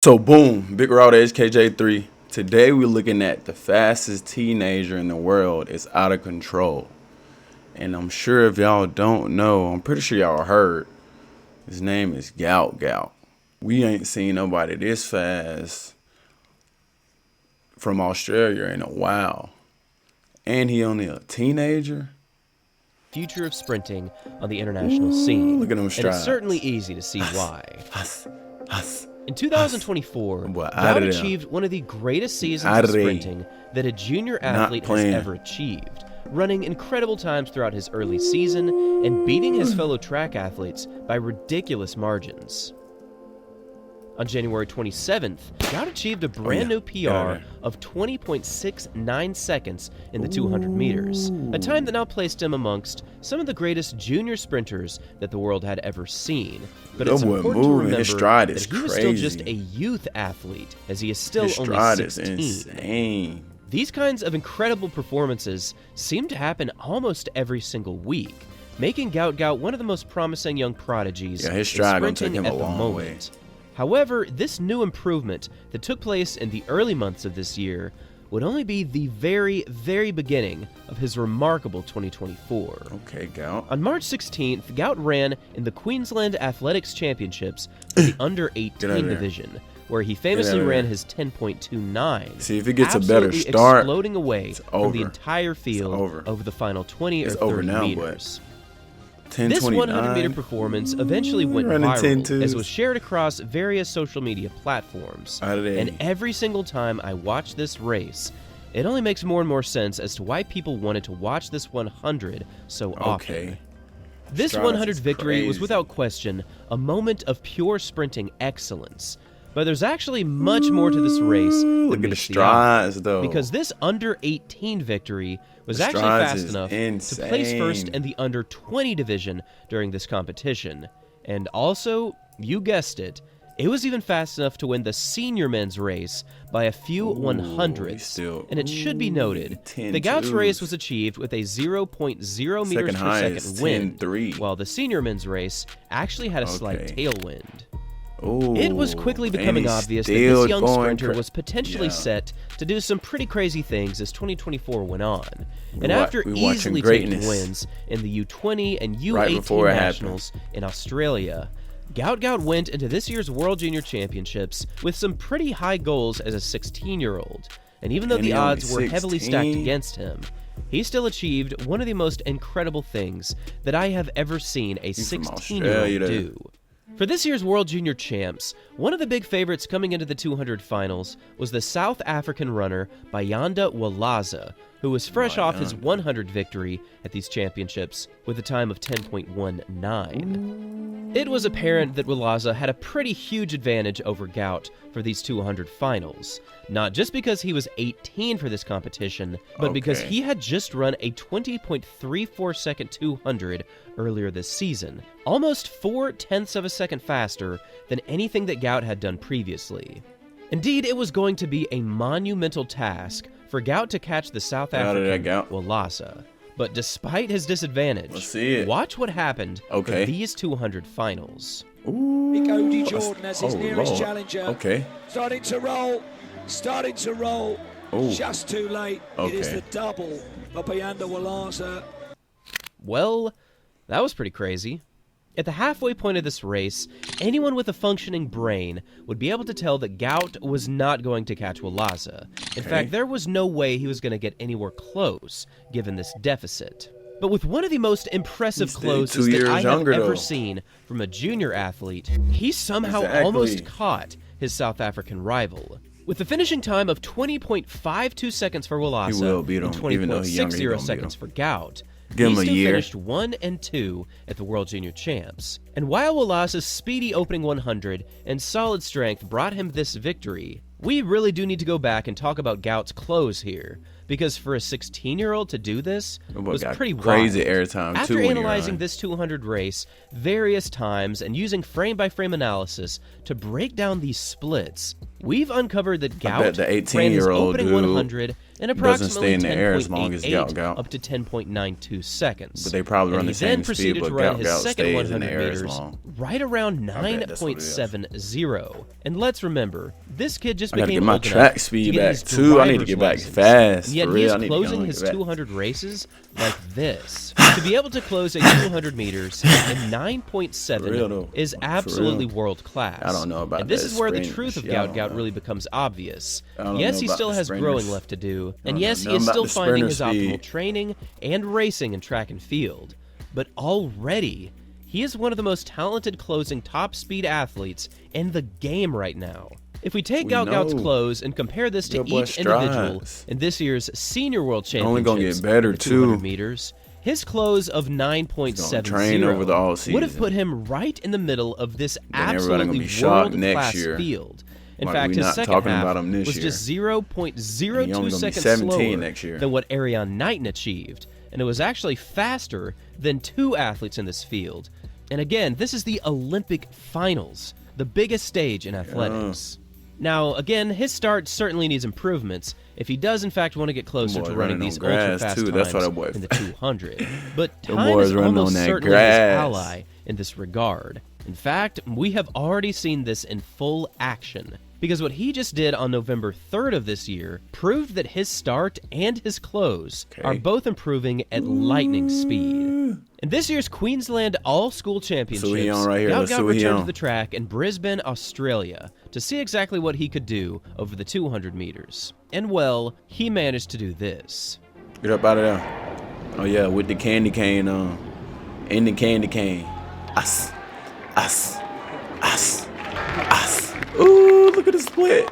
So boom, Big Rald HKJ3. Today we're looking at the fastest teenager in the world. It's out of control. And I'm sure if y'all don't know, I'm pretty sure y'all heard, his name is Gout. We ain't seen nobody this fast from Australia in a while. And he only a teenager. Future of sprinting on the international scene. Look at them and strides. it's certainly easy to see why. Huss. In 2024, Boy, out Gout of there. achieved one of the greatest seasons Out of of there. sprinting that a junior Not athlete has playing. ever achieved, running incredible times throughout his early season and beating his fellow track athletes by ridiculous margins. On January 27th, Gout achieved a brand new PR of 20.69 seconds in the 200 meters, a time that now placed him amongst some of the greatest junior sprinters that the world had ever seen. But it's That boy important to moving. remember His stride that is he was still just crazy. a youth athlete, as he is still His only stride is 16. insane. These kinds of incredible performances seem to happen almost every single week, making Gout one of the most promising young prodigies Yeah, his in stride gonna sprinting take him at a the long moment. However, this new improvement that took place in the early months of this year would only be the very, very beginning of his remarkable 2024. Okay, Gout. On March 16th, Gout ran in the Queensland Athletics Championships for the Under 18 there. division, where he famously there. ran his 10.29. See, if he gets a better absolutely start, exploding away it's from the over. entire field over. the final 20 It's or 30 over now, meters. 10:29. This 100-meter performance eventually went running viral, 10.2s. as was shared across various social media platforms. Out of there. And every single time I watch this race, it only makes more and more sense as to why people wanted to watch this 100 so often. Okay. This Strides 100 is victory was crazy. without question a moment of pure sprinting excellence. But there's actually much more to this race than Look at the meets the eye. strides, though. Because this under 18 victory was The actually strides fast is enough to place first insane. in the under 20 division during this competition. And also, you guessed it, it was even fast enough to win the senior men's race by a few 100ths. still- And it should be noted, 10 the Gout's race twos. was achieved with a 0.0 meters Second per highest, second wind, 10.3. while the senior men's race actually had a slight Okay. tailwind. Ooh, It was quickly and becoming he's obvious that still this young going sprinter cra- was potentially Yeah. set to do some pretty crazy things as 2024 went on. And wa- after we watching easily taking greatness. wins in the U20 and U18 Right before it nationals in Australia, Gout went into this year's World Junior Championships with some pretty high goals as a 16-year-old. And even though And the he only odds were heavily stacked 16. against him, he still achieved one of the most incredible things that I have ever seen a from 16-year-old Australia, though. do. For this year's World Junior Champs, one of the big favorites coming into the 200 finals was the South African runner Bayanda Walaza, who was fresh off his 100 victory at these championships with a time of 10.19. It was apparent that Walaza had a pretty huge advantage over Gout for these 200 finals, not just because he was 18 for this competition, but because Okay. he had just run a 20.34 second 200 earlier this season, almost 4/10 of a second faster than anything that Gout had done previously. Indeed, it was going to be a monumental task for Gout to catch the South Out of there, African Gout. Walaza. But despite his disadvantage, Let's see it. watch what happened Okay. for these 200 finals. Mick Odie Jordan as his Oh, nearest Lord. challenger. Okay. Starting to roll. Oh. Just too late. It is Okay. the double for Bayanda Walaza. Well, that was pretty crazy. At the halfway point of this race, anyone with a functioning brain would be able to tell that Gout was not going to catch Walaza. In fact, there was no way he was going to get anywhere close, given this deficit. But with one of the most impressive He's still closes 2 that years I have younger, ever though. seen from a junior athlete, he somehow Exactly. almost caught his South African rival. With a finishing time of 20.52 seconds for Walaza He will beat and him, even though he's younger, he 20.60 gonna beat seconds him. for Gout, Give him he a still year. finished 1 and 2 at the World Junior Champs. And while Walaza's speedy opening 100 and solid strength brought him this victory, we really do need to go back and talk about Gout's close here, because for a 16-year-old to do this That boy was got pretty crazy wild. airtime, too, After when he analyzing run. this 200 race various times and using frame-by-frame analysis to break down these splits, we've uncovered that I bet Gout the ran his 18-year-old opening dude 100 in doesn't approximately stay in the air as long as 10.88 Gout up to 10.92 seconds. But they probably run And the he then same proceeded speed, but to run his Gout second stays in the 100 air as meters long. right around bet that's what it is. 9.70. And let's remember, this kid just I gotta became get my old enough track speed to get back his too. I need to driver's get back license. fast. And yet For he real, I is need to closing go his get back. 200 races like this. To be able to close a 200 meters in For real, 9.7 though. is For absolutely real. world class. I don't know about And this that is where the sprint truth of shit. I Gout don't know. really becomes obvious. I don't Yes, know he about still the has growing sprinters. left to do, I and don't yes, know he is about still the finding his sprinter optimal speed. training and racing in track and field. But already, he is one of the most talented closing top speed athletes in the game right now. If we take We Gout's know. close and compare this to Your boy each individual strides. in this year's Senior World Only gonna Championships, get better, for the 200 too. meters, his close of 9.70 train over the all would have season. put him right in the middle of this Then everybody gonna absolutely be shocked next world-class year. field. In Like, fact, we his not second talking half about him this was year. just He only 0.02 gonna be seconds 17 slower next year. than what Ariane Knighton achieved, and it was actually faster than two athletes in this field. And again, this is the Olympic finals, the biggest stage in athletics. Now, again, his start certainly needs improvements if he does in fact want to get closer Boy to running running on these grass, ultra-fast too. times That's why that boy- in the 200. But Them time boys is running almost on that certainly his grass. ally in this regard. In fact, we have already seen this in full action. Because what he just did on November 3rd of this year proved that his start and his close are both improving at lightning speed. In this year's Queensland All-School Championships, So he on right here. Gout Let's see what he returned to on. the track in Brisbane, Australia, to see exactly what he could do over the 200 meters. And well, he managed to do this. Get up out of there. Oh yeah, with the candy cane on. In the candy cane. Us. Us. Us. Us. Ooh, look at the split.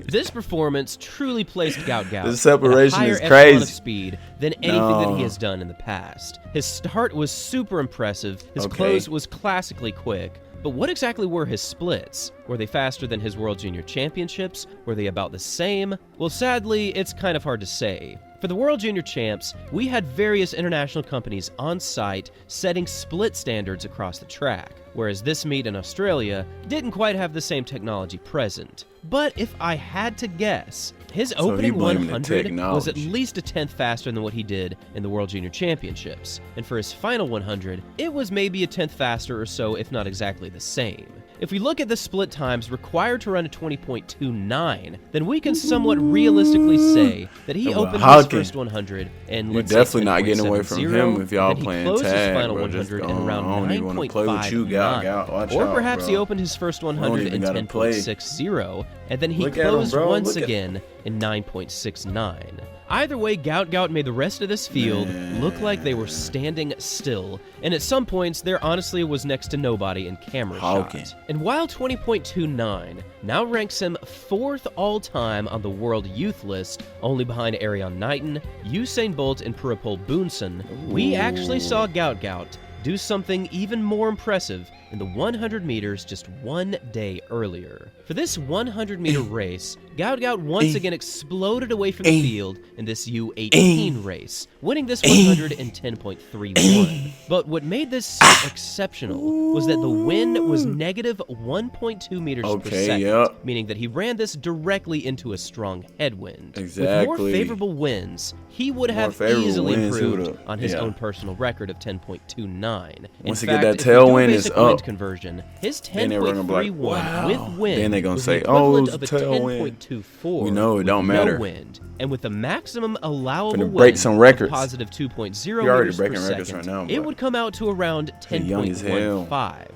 This performance truly placed Gout The separation at a higher is echelon crazy. of speed than anything that No. he has done in the past. His start was super impressive, his Okay. close was classically quick, but what exactly were his splits? Were they faster than his World Junior Championships? Were they about the same? Well, sadly, it's kind of hard to say. For the World Junior Champs, we had various international companies on site setting split standards across the track, whereas this meet in Australia didn't quite have the same technology present. But if I had to guess, his he opening blaming the 100 was at technology. least a tenth faster than what he did in the World Junior Championships, and for his final 100, it was maybe a tenth faster or so, if not exactly the same. If we look at the split times required to run a 20.29, then we can somewhat realistically say that he Well, opened his Hawking, first 100 and You're let's say definitely not getting away from 10.70, him if y'all and then he playing closed his tag, final bro. 100 Just in around I don't even want to play with you, Gout. 9.59. Watch Or out, perhaps bro. he opened his first 100 in even gotta play. 10.60, and then he Look at him, closed bro. once Look at- again in 9.69. Either way, Gout made the rest of this field look like they were standing still, and at some points there honestly was next to nobody in camera Hawking. shot. And while 20.29 now ranks him 4th all-time on the World Youth list, only behind Ariane Knighton, Usain Bolt, and Purapol Boonson, we actually saw Gout do something even more impressive in the 100 meters just one day earlier. For this 100-meter race, Gout once again exploded away from the field in this U18 race, winning this 100 in 10.31. But what made this so exceptional was that the wind was negative 1.2 meters per Okay, second, yep. meaning that he ran this directly into a strong headwind. With more Exactly. favorable winds, he would More have favorable easily winds, he improved would've- on his yeah. own personal record of 10.29. Once In he get fact, that if we do tailwind, basic it's wind up. conversion, his Then they're gonna be like, 10.31 wow. with wind Then they gonna was say, the oh, equivalent it's of a tailwind. 10.24 We know it with don't no matter. wind, and with the maximum allowable Finna wind break some records. of positive 2.0 He already meters per breaking records second, right now, it but would come out to around he young as hell. 10.15.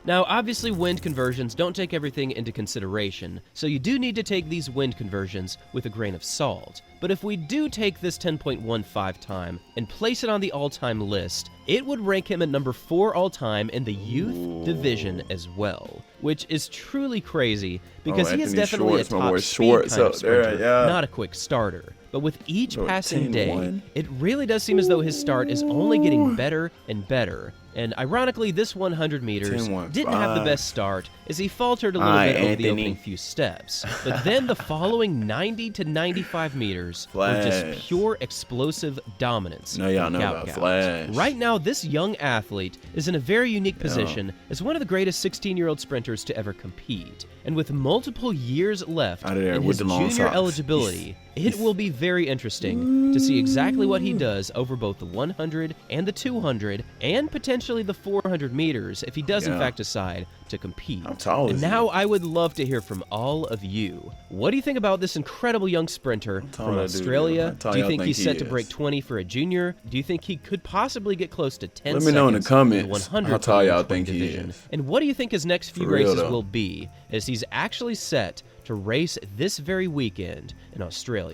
Now, obviously, wind conversions don't take everything into consideration, so you do need to take these wind conversions with a grain of salt. But if we do take this 10.15 time and place it on the all-time list, it would rank him at number 4 all-time in the youth division as well, which is truly crazy because he is Anthony definitely Schwartz, a my top boy speed Schwartz kind of up there, sprinter, yeah. not a quick starter. But with each Bro, passing day, 10-1. it really does seem as though his start is only getting better and better. And ironically, this 100 meters 10.15. didn't have the best start, as he faltered a little All right, bit over the Anthony. opening few steps. But then the following 90 to 95 meters were just Flash. pure explosive dominance. No, y'all from know Gout about Gout. Flash. Right now, this young athlete is in a very unique position as one of the greatest 16-year-old sprinters to ever compete. And with multiple years left Out of there in with his the long junior socks. eligibility, it will be very interesting to see exactly what he does over both the 100 and the 200 and potentially the 400 meters if he does in Yeah. fact decide to compete. How tall And is now he? I would love to hear from all of you. What do you think about this incredible young sprinter tall from that dude is? Australia? How tall Do you y'all think think he's he set to is? break 20 for a junior? Do you think he could possibly get close to 10 Let me know in the seconds comments 100 how tall for the y'all twin think he division? is. And what do you think his next few For real, races though. will be, as he's actually set to race this very weekend in Australia?